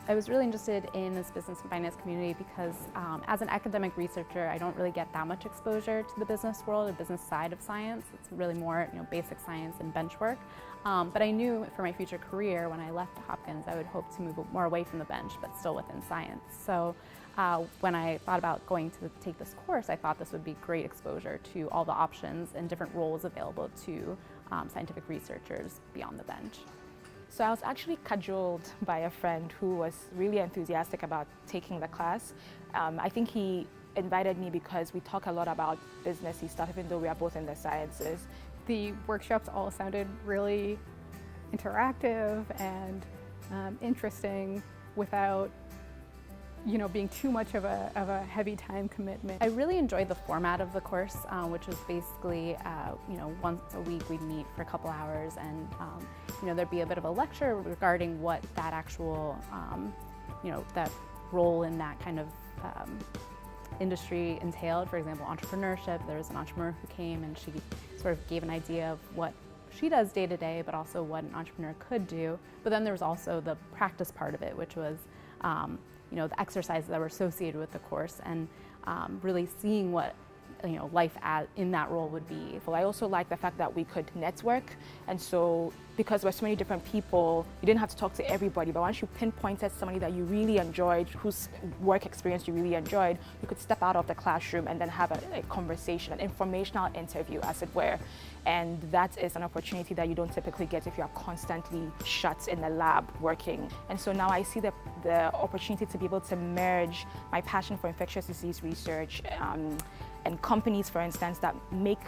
I was really interested in this business and finance community because as an academic researcher, I don't really get that much exposure to the business world, the business side of science. It's really more basic science and bench work. But I knew for my future career, when I left Hopkins, I would hope to move more away from the bench, but still within science. So when I thought about going to take this course, I thought this would be great exposure to all the options and different roles available to scientific researchers beyond the bench. So I was actually cajoled by a friend who was really enthusiastic about taking the class. I think he invited me because we talk a lot about businessy stuff, even though we are both in the sciences. The workshops all sounded really interactive and interesting without being too much of a heavy time commitment. I really enjoyed the format of the course, which was basically, once a week we'd meet for a couple hours and, there'd be a bit of a lecture regarding what that actual, that role in that kind of industry entailed. For example, entrepreneurship. There was an entrepreneur who came and she sort of gave an idea of what she does day to day, but also what an entrepreneur could do. But then there was also the practice part of it, which was the exercises that were associated with the course and really seeing what life in that role would be. Well, I also like the fact that we could network, and so because there were so many different people, you didn't have to talk to everybody, but once you pinpointed somebody that you really enjoyed, whose work experience you really enjoyed, you could step out of the classroom and then have a conversation, an informational interview, as it were. And that is an opportunity that you don't typically get if you are constantly shut in the lab working. And so now I see the opportunity to be able to merge my passion for infectious disease research and companies, for instance, that make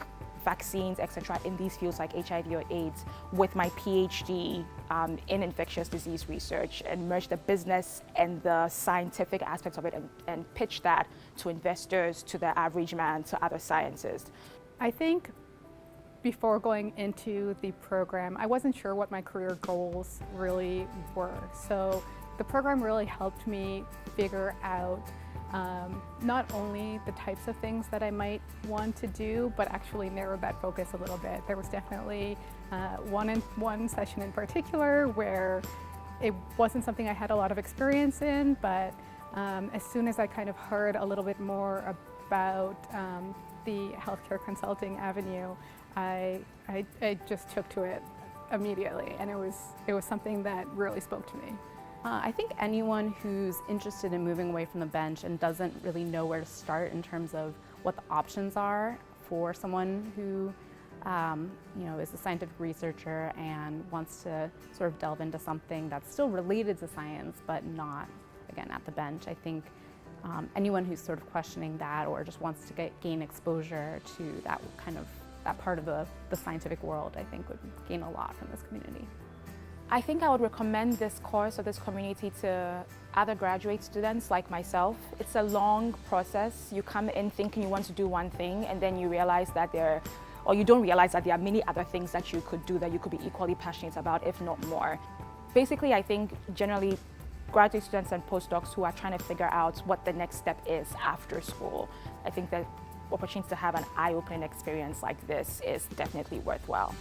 vaccines, etc., in these fields like HIV or AIDS, with my PhD in infectious disease research, and merge the business and the scientific aspects of it and pitch that to investors, to the average man, to other scientists. I think before going into the program, I wasn't sure what my career goals really were. So the program really helped me figure out not only the types of things that I might want to do, but actually narrow that focus a little bit. There was definitely one session in particular where it wasn't something I had a lot of experience in, but as soon as I kind of heard a little bit more about the healthcare consulting avenue, I just took to it immediately, and it was something that really spoke to me. I think anyone who's interested in moving away from the bench and doesn't really know where to start in terms of what the options are for someone who is a scientific researcher and wants to sort of delve into something that's still related to science but not, again, at the bench. I think anyone who's sort of questioning that or just wants to gain exposure to that part of the scientific world, I think would gain a lot from this community. I think I would recommend this course or this community to other graduate students like myself. It's a long process. You come in thinking you want to do one thing, and then you realize that you don't realize that there are many other things that you could do that you could be equally passionate about, if not more. Basically, I think generally graduate students and postdocs who are trying to figure out what the next step is after school, I think the opportunity to have an eye-opening experience like this is definitely worthwhile.